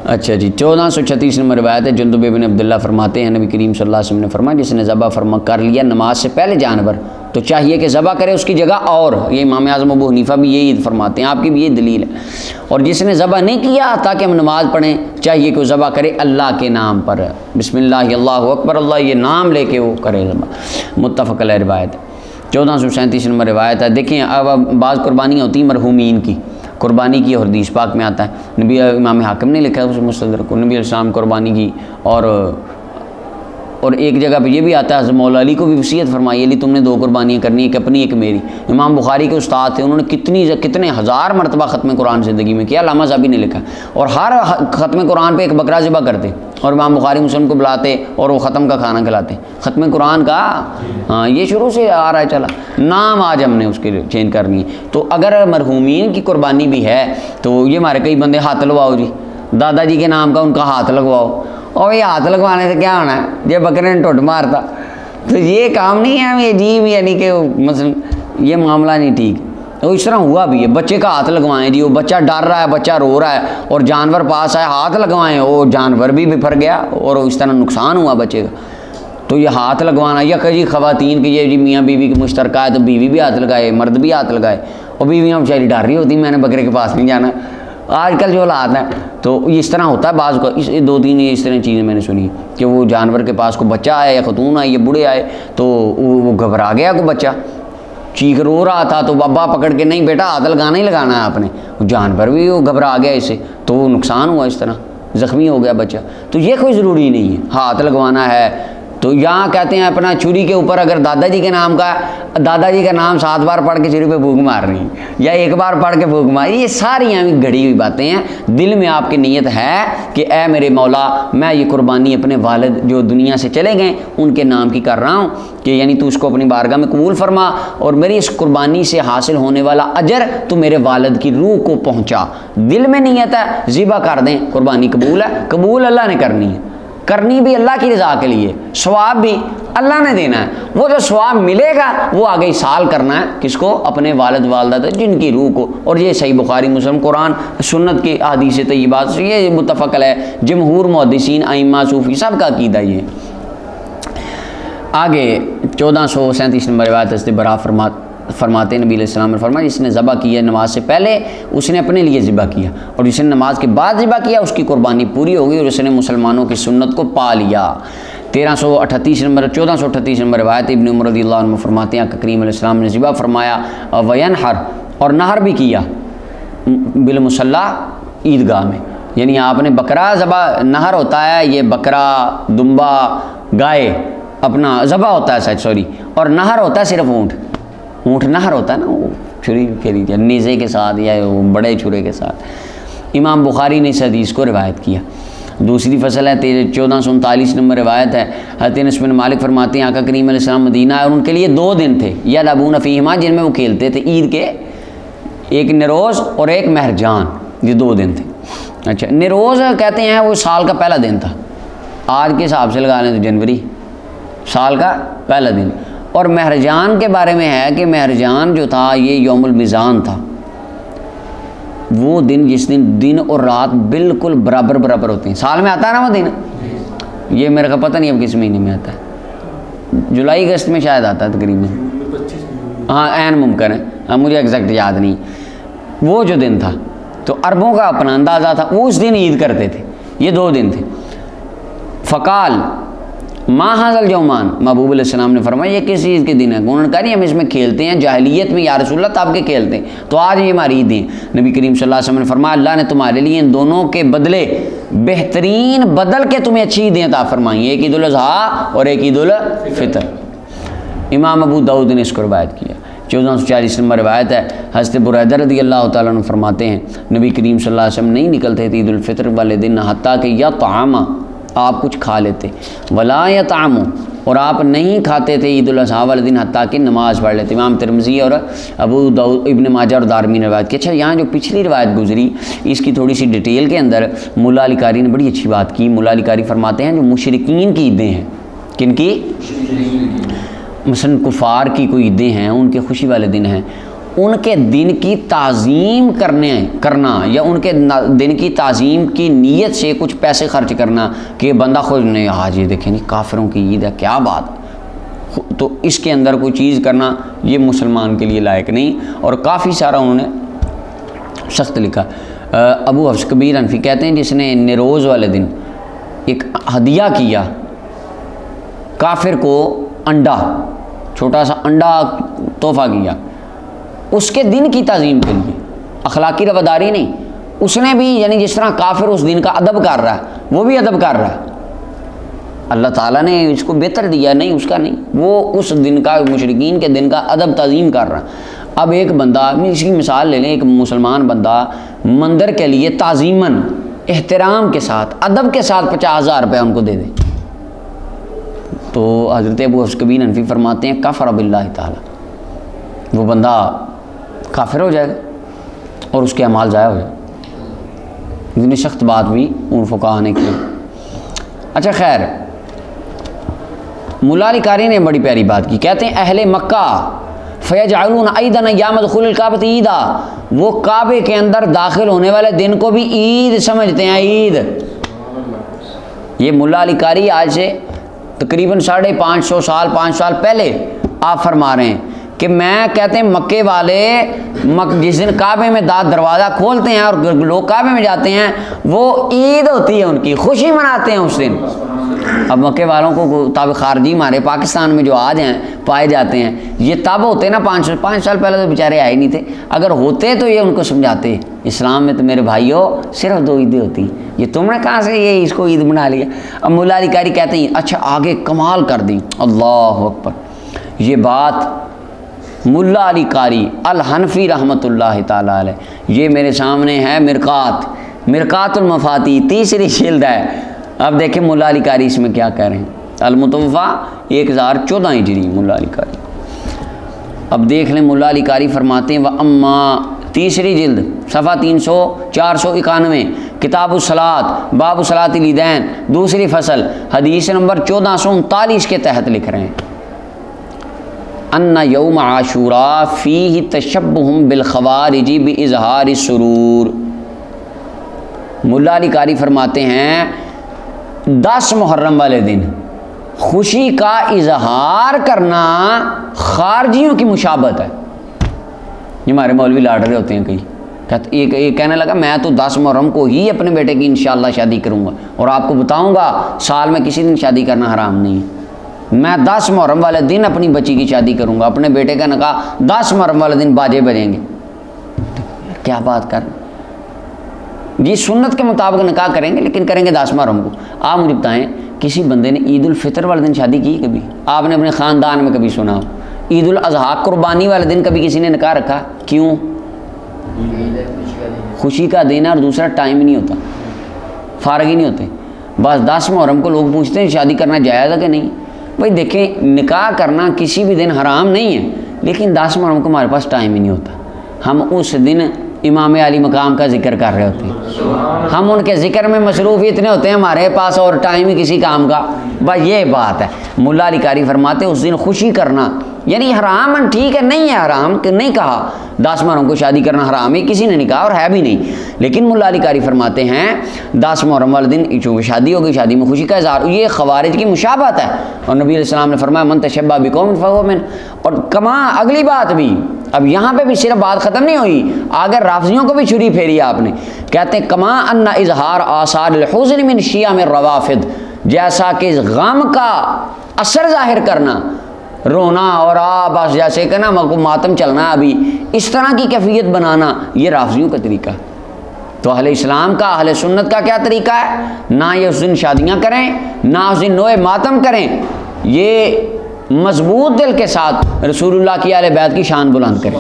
اچھا جی 1436 نمبر روایت ہے، جندب بن عبداللہ فرماتے ہیں نبی کریم صلی اللہ علیہ وسلم نے فرمایا جس نے ذبح کر لیا نماز سے پہلے جانور تو چاہیے کہ ذبح کرے اس کی جگہ، اور یہ امام اعظم ابو حنیفہ بھی یہی فرماتے ہیں، آپ کی بھی یہ دلیل ہے، اور جس نے ذبح نہیں کیا تاکہ ہم نماز پڑھیں چاہیے کہ وہ ذبح کرے اللہ کے نام پر، بسم اللہ اللہ اکبر اللہ یہ نام لے کے وہ کرے ذبح۔ متفق علیہ روایت 1437 نمبر روایت ہے۔ دیکھیں اب بعض قربانیاں ہوتی ہیں مرحومین کی، قربانی کی اور حدیث پاک میں آتا ہے، نبی امام حاکم نے لکھا ہے اس مستدرک کو، نبی علیہ السلام قربانی کی، اور ایک جگہ پہ یہ بھی آتا ہے حضرت مولا علی کو بھی وصیت فرمائی علی تم نے 2 قربانیاں کرنی، ایک اپنی ایک میری۔ امام بخاری کے استاد تھے، انہوں نے کتنے ہزار مرتبہ ختم قرآن زندگی میں کیا، علامہ صاحبی نے لکھا، اور ہر ختم قرآن پہ ایک بکرا ذبح کرتے اور امام بخاری مسلم کو بلاتے اور وہ ختم کا کھانا کھلاتے، ختم قرآن کا۔ ہاں یہ شروع سے آ رہا ہے چلا، نام آج ہم نے اس کے چینج کرنی ہے۔ تو اگر مرحومین کی قربانی بھی ہے تو یہ ہمارے کئی بندے ہاتھ لگواؤ جی، دادا جی کے نام کا ان کا ہاتھ لگواؤ، اور یہ ہاتھ لگوانے سے کیا ہونا ہے، یہ بکرے نے ٹوٹ مارتا، تو یہ کام نہیں ہے، یہ عجیب یعنی کہ مثلا یہ معاملہ نہیں ٹھیک۔ تو اس طرح ہوا بھی ہے، بچے کا ہاتھ لگوائیں جی، وہ بچہ ڈر رہا ہے، بچہ رو رہا ہے اور جانور پاس آئے ہاتھ لگوائیں، وہ جانور بھی بفر گیا اور اس طرح نقصان ہوا بچے کا، تو یہ ہاتھ لگوانا یا کہ جی خواتین کی یہ جی میاں بیوی کی مشترکہ ہے تو بیوی بھی ہاتھ لگائے مرد بھی ہاتھ لگائے، اور بیویاں بیچاری ڈر رہی ہوتی میں نے بکرے کے پاس نہیں جانا، آج کل جو حالات ہیں تو اس طرح ہوتا ہے بعض کو، 2-3 اس طرح چیزیں میں نے سنی کہ وہ جانور کے پاس کو بچہ آئے یا خاتون آئے یا بوڑھے آئے تو وہ گھبرا گیا کو بچہ چیخ رو رہا تھا تو ابا پکڑ کے نہیں بیٹا ہاتھ لگانا ہی لگانا ہے آپ نے، جانور بھی وہ گھبرا گیا اسے تو وہ نقصان ہوا، اس طرح زخمی ہو گیا بچہ، تو یہ کوئی ضروری نہیں ہے ہاتھ لگوانا ہے۔ تو یہاں کہتے ہیں اپنا چھری کے اوپر اگر دادا جی کے نام کا، دادا جی کا نام 7 بار پڑھ کے چھری پہ پھونک مارنی یا 1 بار پڑھ کے پھونک مارنی، یہ ساری یہاں گھڑی ہوئی باتیں ہیں، دل میں آپ کی نیت ہے کہ اے میرے مولا میں یہ قربانی اپنے والد جو دنیا سے چلے گئے ان کے نام کی کر رہا ہوں، کہ یعنی تو اس کو اپنی بارگاہ میں قبول فرما اور میری اس قربانی سے حاصل ہونے والا اجر تو میرے والد کی روح کو پہنچا، دل میں نیت ہے ذبح کر دیں، قربانی قبول ہے، قبول اللہ نے کرنی ہے، کرنی بھی اللہ کی رضا کے لیے، ثواب بھی اللہ نے دینا ہے، وہ جو ثواب ملے گا وہ آگے اصال کرنا ہے کس کو، اپنے والد والدہ جن کی روح کو، اور یہ صحیح بخاری مسلم قرآن سنت کی احادیث طیبات سے یہ متفق ہے، جمہور محدثین ائمہ صوفی سب کا عقیدہ یہ۔ آگے 1437 نمبر روایت حضرت برا فرماتے ہیں نبی علیہ السلام نے فرمایا جس نے ذبح کیا نماز سے پہلے اس نے اپنے لیے ذبح کیا، اور جس نے نماز کے بعد ذبح کیا اس کی قربانی پوری ہوگی اور اس نے مسلمانوں کی سنت کو پا لیا۔ 1438 نمبر روایت ابن عمر رضی اللہ عنہ فرماتے ہیں کہ کریم علیہ السلام نے ذبح فرمایا وینحر، اور نہر بھی کیا بالمصلی عیدگاہ میں، یعنی آپ نے بکرا ذبح، نہر ہوتا ہے یہ بکرا دمبا گائے اپنا ذبح ہوتا ہے سوری، اور نہر ہوتا ہے صرف اونٹ نہر ہوتا ہے نا، وہ چھری پھیری یا نیزے کے ساتھ یا وہ بڑے چھرے کے ساتھ۔ امام بخاری نے اس حدیث کو روایت کیا۔ دوسری فصل ہے 1439 نمبر روایت ہے، حضرت انس بن مالک فرماتے ہیں آقا کریم علیہ السلام مدینہ آئے اور ان کے لیے 2 دن تھے یلعبون فیہما جن میں وہ کھیلتے تھے عید کے، ایک نروز اور ایک مہرجان، یہ 2 دن تھے۔ اچھا نروز کہتے ہیں وہ سال کا پہلا دن تھا، آج کے حساب سے لگا لیں تو جنوری، سال کا پہلا دن۔ اور مہرجان کے بارے میں ہے کہ مہرجان جو تھا یہ یوم المیزان تھا، وہ دن جس دن اور رات بالکل برابر ہوتے ہیں۔ سال میں آتا ہے نا وہ دن، یہ میرے کو پتہ نہیں اب کس مہینے میں آتا ہے، جولائی اگست میں شاید آتا ہے تقریباً، ہاں عین ممکن ہے، مجھے ایگزیکٹ یاد نہیں۔ وہ جو دن تھا تو عربوں کا اپنا اندازہ تھا، وہ اس دن عید کرتے تھے، یہ 2 دن تھے۔ فقال ما ھذا اليومان، محبوب علیہ السلام نے فرمایا یہ کس چیز کے دن ہے؟ انہوں نے کہا نہیں ہم اس میں کھیلتے ہیں، جاہلیت میں یا رسول اللہ تب کے کھیلتے ہیں، تو آج یہ ہماری عید ہے۔ نبی کریم صلی اللہ علیہ وسلم نے فرمایا اللہ نے تمہارے لیے ان دونوں کے بدلے بہترین بدل کے تمہیں اچھی عیدیں عطا فرمائی، ایک عید الاضحیٰ اور ایک عید الفطر۔ امام ابو داؤد نے اس کو روایت کیا، 1440 نمبر روایت ہے۔ حضرت بریدہ رضی اللہ تعالیٰ عنہ فرماتے ہیں نبی کریم صلی اللہ علیہ وسلم نہیں نکلتے تھے عید الفطر والے دن حتیٰ کہ یا طعام آپ کچھ کھا لیتے، ولا یطعم، اور آپ نہیں کھاتے تھے عید الاضحیٰ والے دن حتیٰ کہ نماز پڑھ لیتے۔ امام ترمذی اور ابو داؤد ابن ماجہ اور دارمی نے روایت کی۔ اچھا یہاں جو پچھلی روایت گزری اس کی تھوڑی سی ڈیٹیل کے اندر مولا علی قاری نے بڑی اچھی بات کی۔ مولا علی قاری فرماتے ہیں جو مشرکین کی عیدیں ہیں، کن کی؟ مثلا کفار کی کوئی عیدیں ہیں، ان کے خوشی والے دن ہیں، ان کے دن کی تعظیم کرنا یا ان کے دن کی تعظیم کی نیت سے کچھ پیسے خرچ کرنا کہ بندہ خود نہیں آج یہ دیکھیں نہیں کافروں کی عید ہے کیا بات، تو اس کے اندر کوئی چیز کرنا یہ مسلمان کے لیے لائق نہیں، اور کافی سارا انہوں نے سخت لکھا۔ ابو حفص کبیر حنفی کہتے ہیں جس نے نوروز والے دن ایک ہدیہ کیا کافر کو، انڈا، چھوٹا سا انڈا تحفہ کیا، اس کے دن کی تعظیم کے لیے، اخلاقی رواداری نہیں، اس نے بھی یعنی جس طرح کافر اس دن کا ادب کر رہا ہے وہ بھی ادب کر رہا ہے، اللہ تعالیٰ نے اس کو بہتر دیا نہیں اس کا نہیں، وہ اس دن کا مشرکین کے دن کا ادب تعظیم کر رہا ہے۔ اب ایک بندہ، اس کی مثال لے لیں، ایک مسلمان بندہ مندر کے لیے تعظیماً احترام کے ساتھ ادب کے ساتھ 50,000 روپے ان کو دے دے، تو حضرت ابو حفص کبیر حنفی فرماتے ہیں کفر باللہ تعالیٰ، وہ بندہ کافر ہو جائے گا اور اس کے اعمال ضائع ہو جائے گا۔ اتنی سخت بات بھی ان فقہاء نے کی۔ اچھا خیر، مولا علی قاری نے بڑی پیاری بات کی، کہتے ہیں اہل مکہ فیجعلون ایدن ایام دخول الکعبۃ عیدا، وہ کعبے کے اندر داخل ہونے والے دن کو بھی عید سمجھتے ہیں، عید۔ یہ مولا علی قاری آج سے تقریباً 550 سال 5 سال پہلے آپ فرما رہے ہیں کہ میں کہتے ہیں مکے والے جس دن کعبے میں دروازہ کھولتے ہیں اور لوگ کعبے میں جاتے ہیں وہ عید ہوتی ہے، ان کی خوشی مناتے ہیں اس دن۔ اب مکے والوں کو تب خارجی ہمارے پاکستان میں جو آج ہیں پائے جاتے ہیں، یہ تب ہوتے نا 5 سال پہلے تو بیچارے آئے نہیں تھے، اگر ہوتے تو یہ ان کو سمجھاتے اسلام میں تو میرے بھائیوں صرف 2 عیدیں ہوتی ہیں، یہ تم نے کہاں سے یہ اس کو عید بنا لیا۔ اب مولا علی قاری کہتے ہیں اچھا آگے کمال کر دی، اللہ اکبر، یہ بات مولا علی قاری الحنفی رحمۃ اللہ تعالیٰ علیہ، یہ میرے سامنے ہے مرقات المفاتی 3ری جلد ہے۔ اب دیکھیں مولا علی قاری اس میں کیا کہہ رہے ہیں، المتوفا 1014 ہجری مولا علی قاری۔ اب دیکھ لیں مولا علی قاری فرماتے ہیں وَأَمَّا 3ری جلد صفحہ 491 کتاب الصلاۃ باب صلاۃ العیدین 2ری فصل حدیث نمبر 1439 کے تحت لکھ رہے ہیں ان یوم عاشوراء فیہ تشبہ بالخوارج باظہار السرور۔ مولا علی قاری فرماتے ہیں 10 محرم والے دن خوشی کا اظہار کرنا خارجیوں کی مشابہت ہے۔ یہ ہمارے مولوی لاڑ رہے ہوتے ہیں کئی، یہ کہنے لگا میں تو 10 محرم کو ہی اپنے بیٹے کی انشاءاللہ شادی کروں گا، اور آپ کو بتاؤں گا سال میں کسی دن شادی کرنا حرام نہیں ہے، میں 10 محرم والے دن اپنی بچی کی شادی کروں گا، اپنے بیٹے کا نکاح 10 محرم والے دن باجے بجیں گے۔ کیا بات کر یہ سنت کے مطابق نکاح کریں گے لیکن کریں گے 10 محرم کو۔ آپ مجھے بتائیں کسی بندے نے عید الفطر والے دن شادی کی کبھی؟ آپ نے اپنے خاندان میں کبھی سنا ہو؟ عید الاضحیٰ قربانی والے دن کبھی کسی نے نکاح رکھا؟ کیوں؟ خوشی کا دن ہے اور دوسرا ٹائم ہی نہیں ہوتا، فارغ ہی نہیں ہوتے۔ بس 10 محرم کو لوگ پوچھتے ہیں شادی کرنا جائز ہے کہ نہیں؟ بھائی دیکھیں نکاح کرنا کسی بھی دن حرام نہیں ہے، لیکن 10 محرم کو ہمارے پاس ٹائم ہی نہیں ہوتا، ہم اس دن امام علی مقام کا ذکر کر رہے ہوتے ہیں، ہم ان کے ذکر میں مصروف اتنے ہوتے ہیں ہمارے پاس اور ٹائم ہی کسی کام کا، بس یہ بات ہے۔ ملا علی قاری فرماتے ہیں اس دن خوشی کرنا یعنی حرام ٹھیک ہے، نہیں ہے حرام کہ نہیں کہا 10 محرم کو شادی کرنا حرام ہے، کسی نے نہیں کہا اور ہے بھی نہیں، لیکن ملا علی قاری فرماتے ہیں 10 محرم والے دن چونکہ شادی ہوگی، شادی میں خوشی کا اظہار، یہ خوارج کی مشابہت ہے، اور نبی علیہ السلام نے فرمایا من تشبہ بقوم فہو من، اور کما اگلی بات بھی، اب یہاں پہ بھی صرف بات ختم نہیں ہوئی، آگر رافضیوں کو بھی چھری پھیری آپ نے، کہتے ہیں کما ان اظہار آثار الحزن من شیعہ من روافد، جیسا کہ غم کا اثر ظاہر کرنا، رونا اور بس جیسے کہ نا ماتم چلنا ہے ابھی، اس طرح کی کیفیت بنانا یہ رافضیوں کا طریقہ ہے۔ تو اہل اسلام کا، اہل سنت کا کیا طریقہ ہے؟ نہ یہ اس دن شادیاں کریں، نہ اس دن نوئے ماتم کریں، یہ مضبوط دل کے ساتھ رسول اللہ کی اہل بیت کی شان بلند کریں،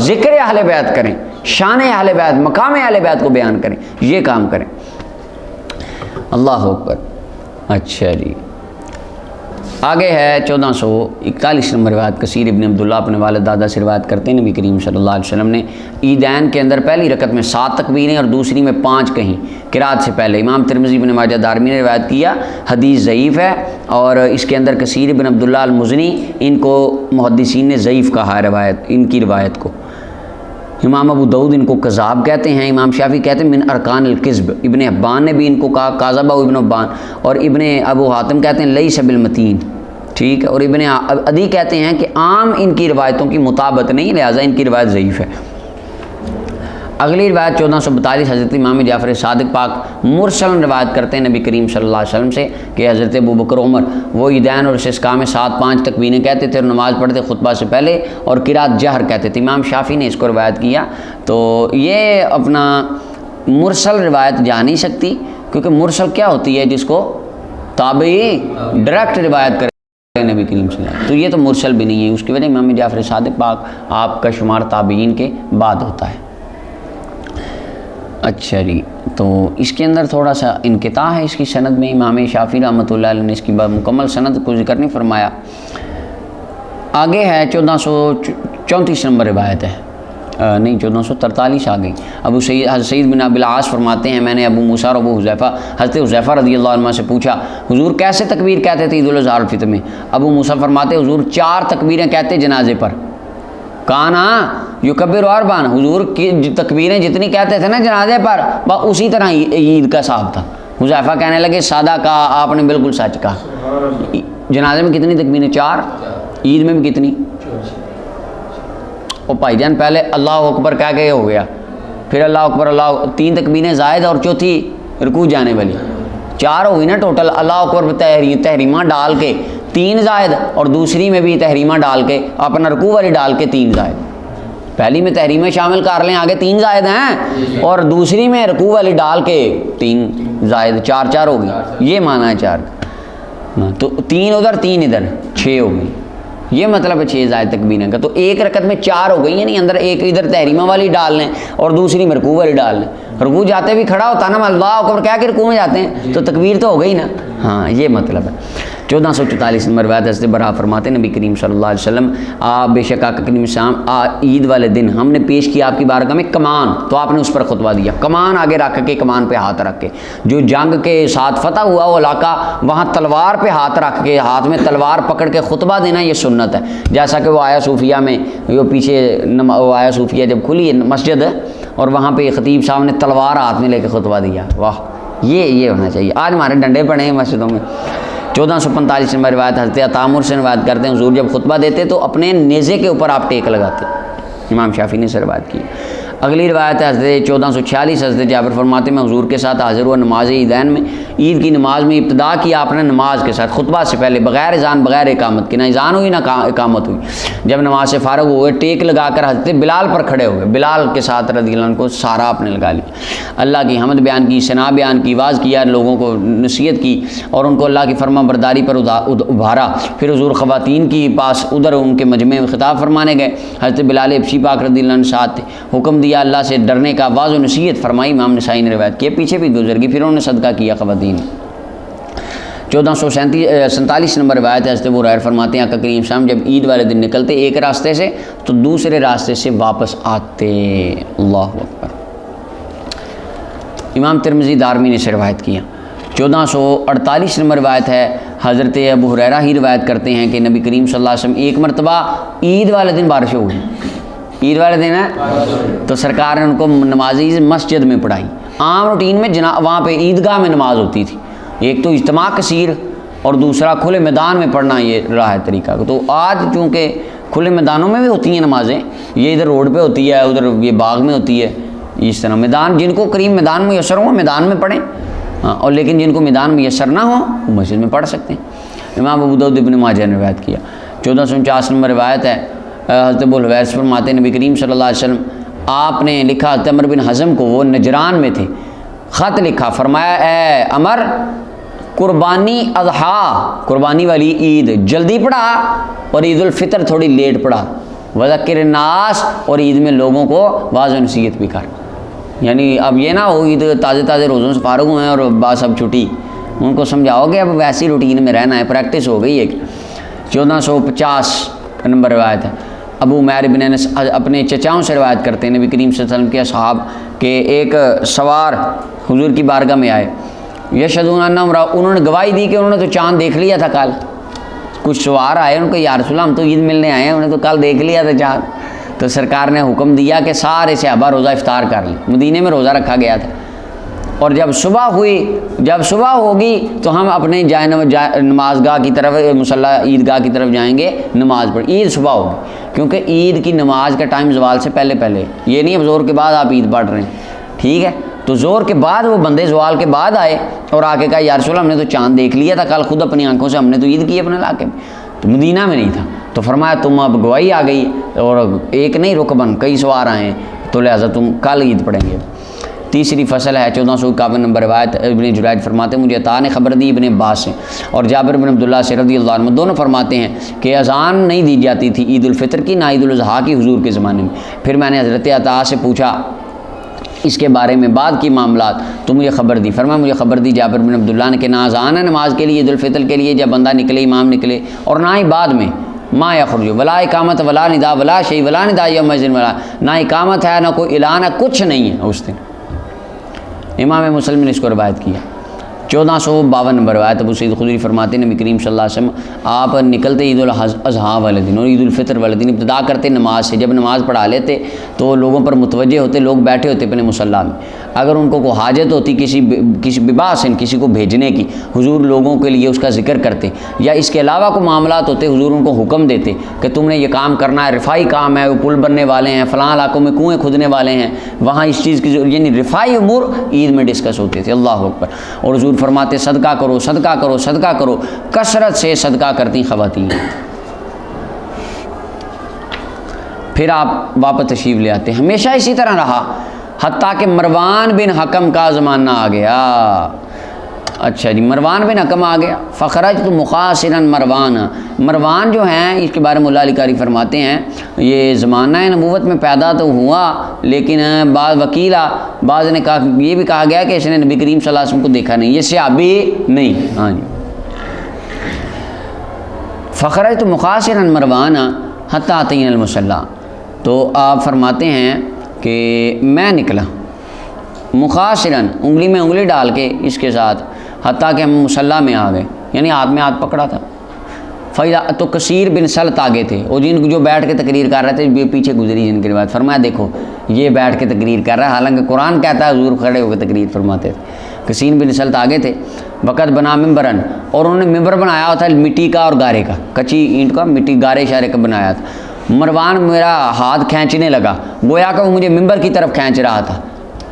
ذکر اہل بیت کریں، شان اہل بیت، مقام اہل بیت کو بیان کریں، یہ کام کریں۔ اللہ اکبر۔ اچھا جی، آگے ہے 1441 نمبر روایت، کثیر ابن عبداللہ اپنے والد دادا سے روایت کرتے ہیں، نبی کریم صلی اللہ علیہ وسلم نے عیدین کے اندر پہلی رکعت میں 7 تکبیریں اور دوسری میں 5 کہیں قرات سے پہلے۔ امام ترمذی ابن ماجہ دارمی نے روایت کیا، حدیث ضعیف ہے، اور اس کے اندر کثیر ابن عبداللہ المزنی ان کو محدثین نے ضعیف کہا ہے روایت، ان کی روایت کو۔ امام ابو داؤد ان کو کذاب کہتے ہیں، امام شافعی کہتے ہیں من ارکان الکذب، ابن حبان نے بھی ان کو کہا کاذب ابن حبان، اور ابن ابو حاتم کہتے ہیں لیس بالمتین، ٹھیک ہے، اور ابن عدی کہتے ہیں کہ عام ان کی روایتوں کی مطابقت نہیں، لہٰذا ان کی روایت ضعیف ہے۔ اگلی روایت 1442 حضرت امام جعفر صادق پاک مرسل روایت کرتے ہیں نبی کریم صلی اللہ علیہ وسلم سے کہ حضرت ابوبکر عمر وہ عیدین اور استسقاء میں 7-5 تکبیریں کہتے تھے اور نماز پڑھتے خطبہ سے پہلے، اور قرات جہر کہتے تھے۔ امام شافعی نے اس کو روایت کیا، تو یہ اپنا مرسل روایت جا نہیں سکتی، کیونکہ مرسل کیا ہوتی ہے؟ جس کو تابعی ڈائریکٹ روایت کرے نبی کریم صلی اللہ علیہ وسلم، تو یہ تو مرسل بھی نہیں ہے، اس کی وجہ امام جعفر صادق پاک آپ کا شمار تابعین کے بعد ہوتا ہے۔ اچھا جی، تو اس کے اندر تھوڑا سا انقطاع ہے اس کی سند میں، امام شافعی رحمۃ اللہ علیہ نے اس کی مکمل سند کو ذکر نہیں فرمایا۔ آگے ہے 1434 نمبر روایت ہے، نہیں 1443 آ گئی۔ ابو سعید حضرت سعید بن ابی العاص فرماتے ہیں میں نے ابو موسیٰ اور ابو حذیفہ حضرت حذیفہ رضی اللہ عنہ سے پوچھا حضور کیسے تکبیر کہتے تھے عید الاضحیٰ اور الفطر میں؟ ابو موسیٰ فرماتے حضور 4 تکبیریں کہتے جنازے پر، کانا یکبر اربعا، حضور کی تکبیریں جتنی کہتے تھے نا جنازے پر اسی طرح عید کا صاحب تھا۔ حذیفہ کہنے لگے سادہ کہا، آپ نے بالکل سچ کہا۔ جنازے میں کتنی تکبیریں؟ 4، عید میں بھی کتنی؟ اور بھائی جان پہلے اللہ اکبر کہہ کے ہو گیا، پھر اللہ اکبر، اللہ 3 تکبیریں زائد اور چوتھی رکوع جانے والی، 4 ہوئی نا ٹوٹل۔ اللہ اکبر تحریمہ ڈال کے 3 زائد، اور دوسری میں بھی تحریمہ ڈال کے اپنا رکوع والی ڈال کے 3 زائد، پہلی میں تحریمیں شامل کر لیں آگے 3 زائد ہیں، اور دوسری میں رکوع والی ڈال کے 3 زائد، 4 ہو گئی، یہ معنی ہے 4 کا، تو 3 ادھر 3 ادھر 6 ہو گئی، یہ مطلب ہے 6 زائد تکبیریں کا۔ تو ایک رکعت میں 4 ہو گئی، یعنی اندر ایک ادھر تحریمہ والی ڈال لیں اور دوسری میں رکوع والی ڈال لیں۔ رکوع جاتے بھی کھڑا ہوتا نا اللہ اکبر کہہ کے رکوع میں جاتے ہیں تو تکبیر تو ہو گئی نا، ہاں یہ مطلب ہے۔ 1444 نمبر روایت حضرت برا فرماتے نبی کریم صلی اللہ علیہ وسلم آپ بے شک آقا کریم صلی اللہ علیہ وسلم عید والے دن ہم نے پیش کیا آپ کی بارگاہ میں کمان، تو آپ نے اس پر خطبہ دیا، کمان آگے رکھ کے، کمان پہ ہاتھ رکھ کے، جو جنگ کے ساتھ فتح ہوا وہ علاقہ وہاں تلوار پہ ہاتھ رکھ کے، ہاتھ میں تلوار پکڑ کے خطبہ دینا یہ سنت ہے، جیسا کہ وہ آیا صوفیہ میں، وہ پیچھے وہ آیا صوفیہ جب کھلی مسجد اور وہاں پہ خطیب صاحب نے تلوار ہاتھ میں لے کے خطبہ دیا، واہ یہ ہونا چاہیے۔ آج ہمارے ڈنڈے پڑے ہیں مسجدوں میں۔ 1445 نمبر روایت حضرت عطامر سے روایت کرتے ہیں حضور جب خطبہ دیتے تو اپنے نیزے کے اوپر آپ ٹیک لگاتے، امام شافعی نے سے روایت کی۔ اگلی روایت ہے حضرت 1446 حضرت جابر فرماتے میں حضور کے ساتھ حاضر ہوا نماز عیدین میں، عید کی نماز میں ابتدا کیا آپ نے نماز کے ساتھ خطبہ سے پہلے بغیر اذان بغیر اقامت کے، نہ اذان ہوئی نہ اقامت ہوئی۔ جب نماز سے فارغ ہوئے ٹیک لگا کر حضرت بلال پر کھڑے ہوئے، بلال کے ساتھ رضی اللہ عنہ کو سارا آپ نے لگا لیا، اللہ کی حمد بیان کی، ثنا بیان کی، واز کیا، لوگوں کو نصیحت کی اور ان کو اللہ کی فرما برداری پر ابھارا۔ پھر حضور خواتین کی پاس ادھر ان کے مجمع میں خطاب فرمانے گئے، حضرت بلال حبشی پاک رضی اللہ عنہ ساتھ حکم دیا اللہ سے ڈرنے کا، واز و نصیحت فرمائی، امام نسائی نے روایت کی، پیچھے بھی گزر گئی، پھر انہوں نے صدقہ کیا خواتین۔ 1447 نمبر روایت ہے، حضرت ابو ہریرہ فرماتے ہیں آقا کریم صلی اللہ علیہ وسلم جب عید والے دن نکلتے ایک راستے سے تو دوسرے راستے سے واپس آتے۔ اللہ اکبر۔ امام ترمذی دارمی نے سے روایت کیا۔ 1448 نمبر روایت ہے، حضرت ابو ہریرہ ہی روایت کرتے ہیں کہ نبی کریم صلی اللہ علیہ وسلم ایک مرتبہ عید والے دن بارش ہو گئی، عید والے دن ہے تو سرکار نے ان کو نماز عید مسجد میں پڑھائی۔ عام روٹین میں وہاں پہ عیدگاہ میں نماز ہوتی تھی، ایک تو اجتماع کثیر اور دوسرا کھلے میدان میں پڑھنا، یہ رہا ہے طریقہ۔ تو آج چونکہ کھلے میدانوں میں بھی ہوتی ہیں نمازیں، یہ ادھر روڈ پہ ہوتی ہے، ادھر یہ باغ میں ہوتی ہے، اس طرح میدان جن کو قریب میدان میسر ہو میدان میں پڑھیں، ہاں، اور لیکن جن کو میدان میسر نہ ہو وہ مسجد میں پڑھ سکتے ہیں۔ امام ابو داؤد ابن ماجہ نے روایت کیا۔ 1449 نمبر روایت ہے، حضرت ابو الحویث فرماتے ہیں نبی کریم صلی اللہ علیہ وسلم آپ نے لکھا، حضرت عمر بن حزم کو، وہ نجران میں تھے، خط لکھا، فرمایا اے عمر قربانی اضحیٰ، قربانی والی عید جلدی پڑھا اور عید الفطر تھوڑی لیٹ پڑھا، وذکر الناس، اور عید میں لوگوں کو واعظ و نصیحت بھی کر۔ یعنی اب یہ نہ ہو عید تازے روزوں سے فارغ ہوئے ہیں اور بس اب چھٹی، ان کو سمجھاؤ گے اب ویسی روٹین میں رہنا ہے، پریکٹس ہو گئی ہے۔ 1450 نمبر روایت ہے، ابو عمیر بن انس اپنے چچاؤں سے روایت کرتے ہیں نبی کریم صلی اللہ علیہ وسلم کے اصحاب کہ ایک سوار حضور کی بارگاہ میں آئے، یشہدون انہم رأوا، انہوں نے گواہی دی کہ انہوں نے تو چاند دیکھ لیا تھا کل۔ کچھ سوار آئے ان کو، یا رسول اللہ ہم تو عید ملنے آئے ہیں، انہوں نے تو کل دیکھ لیا تھا چاند۔ تو سرکار نے حکم دیا کہ سارے صحابہ روزہ افطار کر لیں، مدینے میں روزہ رکھا گیا تھا، اور جب صبح ہوگی تو ہم اپنے نماز گاہ کی طرف، مصلی عید گاہ کی طرف جائیں گے، نماز پڑھ، عید صبح ہوگی، کیونکہ عید کی نماز کا ٹائم زوال سے پہلے، یہ نہیں اب زور کے بعد آپ عید پڑھ رہے ہیں، ٹھیک ہے؟ تو زور کے بعد وہ بندے زوال کے بعد آئے اور آ کے کہا یا رسول اللہ ہم نے تو چاند دیکھ لیا تھا کل خود اپنی آنکھوں سے، ہم نے تو عید کی اپنے علاقے میں، تو مدینہ میں نہیں تھا۔ تو فرمایا تم اب گواہی آ گئی اور ایک نہیں رکبن کئی سوار آئے ہیں، تو لہٰذا تم کل عید پڑھیں گے۔ تیسری فصل ہے 1451 نمبر روایت، ابن جریج فرماتے ہیں مجھے عطا نے خبر دی ابن عباس سے اور جابر بن عبداللہ سے رضی اللہ عنہ، دونوں فرماتے ہیں کہ اذان نہیں دی جاتی تھی عید الفطر کی نہ عید الاضحیٰ کی حضور کے زمانے میں۔ پھر میں نے حضرت عطا سے پوچھا اس کے بارے میں بعد کی معاملات، تو مجھے خبر دی، فرمایا مجھے خبر دی جابر بن عبداللہ نے کہ نہ اذان ہے نماز کے لیے عید الفطر کے لیے جب بندہ نکلے، امام نکلے، اور نہ ہی بعد میں ما یخرج ولا اقامت ولا ندا ولا شیء ولا ندا یوم الدین، ولا نہ اقامت ہے نہ کوئی اعلان ہے، کچھ نہیں ہے اس دن۔ امام مسلم نے اس کو روایت کیا۔ 1452 نمبر روایت، ابو سعید خدری فرماتے ہیں نبی کریم صلی اللہ علیہ وسلم آپ نکلتے عید الاضحیٰ والے دن اور عید الفطر والے دن، ابتدا کرتے نماز سے، جب نماز پڑھا لیتے تو لوگوں پر متوجہ ہوتے، لوگ بیٹھے ہوتے اپنے مصلی میں، اگر ان کو کوئی حاجت ہوتی کسی بباسن کسی کو بھیجنے کی، حضور لوگوں کے لیے اس کا ذکر کرتے، یا اس کے علاوہ کوئی معاملات ہوتے حضور ان کو حکم دیتے کہ تم نے یہ کام کرنا ہے، رفائی کام ہے، وہ پل بننے والے ہیں، فلاں علاقوں میں کنویں کھودنے والے ہیں، وہاں اس چیز کی یعنی رفائی امور عید میں ڈسکس ہوتے تھے۔ اللہ اکبر۔ اور حضور فرماتے صدقہ کرو صدقہ کرو صدقہ کرو، کثرت سے صدقہ کرتی خواتین۔ پھر آپ واپس تشریف لے آتے، ہمیشہ اسی طرح رہا حتیٰ کہ مروان بن حکم کا زمانہ آ گیا۔ اچھا جی، مروان بن حکم آ گیا، فخرجت مخاصرا مروان جو ہیں اس کے بارے میں مولا علی قاری فرماتے ہیں یہ زمانہ نبوت میں پیدا تو ہوا، لیکن بعض وکیلا بعض نے کہا، یہ بھی کہا گیا کہ اس نے نبی کریم صلی اللہ علیہ وسلم کو دیکھا نہیں، یہ صحابی نہیں۔ ہاں جی، فخرجت مخاصرا مروان حتیٰ اتینا المصلی، تو آپ فرماتے ہیں کہ میں نکلا مخاصراً، انگلی میں انگلی ڈال کے اس کے ساتھ، حتیٰ کہ ہم مصلی میں آ گئے، یعنی ہاتھ میں ہاتھ پکڑا تھا۔ تو کثیر بن سلط آگے تھے، وہ جن جو بیٹھ کے تقریر کر رہے تھے، پیچھے گزری جن کی روایت، فرمایا دیکھو یہ بیٹھ کے تقریر کر رہا ہے، حالانکہ قرآن کہتا ہے حضور کھڑے ہو کے تقریر فرماتے تھے۔ کثیر بن سلط آگے تھے، وقت بنا ممبرن، اور انہوں نے ممبر بنایا تھا مٹی کا اور گارے کا، کچی اینٹ کا، مٹی گارے شارے کا بنایا تھا۔ مروان میرا ہاتھ کھینچنے لگا، گویا کہ وہ مجھے ممبر کی طرف کھینچ رہا تھا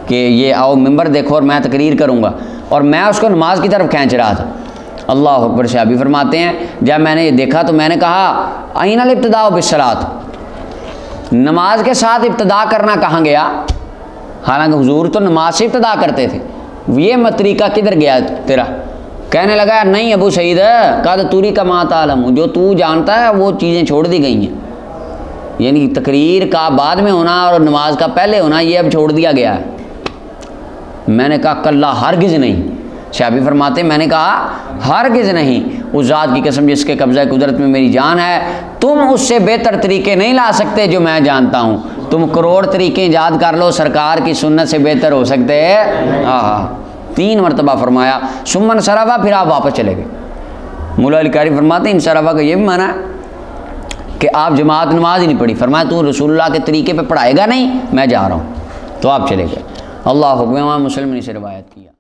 کہ یہ آؤ ممبر دیکھو اور میں تقریر کروں گا، اور میں اس کو نماز کی طرف کھینچ رہا تھا۔ اللہ اکبر۔ صحابی فرماتے ہیں جب میں نے یہ دیکھا تو میں نے کہا این الابتداء بالصلاۃ، نماز کے ساتھ ابتدا کرنا کہاں گیا؟ حالانکہ حضور تو نماز سے ابتدا کرتے تھے، یہ طریقہ کدھر گیا تیرا؟ کہنے لگا نہیں ابو سعید، قد توری کا ما تعلم، جو تو جانتا ہے وہ چیزیں چھوڑ دی گئی ہیں، یعنی تقریر کا بعد میں ہونا اور نماز کا پہلے ہونا یہ اب چھوڑ دیا گیا ہے۔ میں نے کہا کلا ہرگز نہیں، صحابی فرماتے ہیں میں نے کہا ہرگز نہیں، اس ذات کی قسم جس کے قبضہ قدرت میں میری جان ہے، تم اس سے بہتر طریقے نہیں لا سکتے جو میں جانتا ہوں، تم کروڑ طریقے ایجاد کر لو، سرکار کی سنت سے بہتر ہو سکتے ہیں؟ ہاں 3 مرتبہ فرمایا، سمن سرفا، پھر آپ واپس چلے گئے۔ مولا علی قاری فرماتے ہیں ان سرفا کا یہ بھی معنی ہے کہ آپ جماعت نماز ہی نہیں پڑھی، فرمایا تو رسول اللہ کے طریقے پہ پڑھائے گا نہیں، میں جا رہا ہوں، تو آپ چلے گئے۔ اللہ حکم، امام مسلم نے اسے روایت کیا۔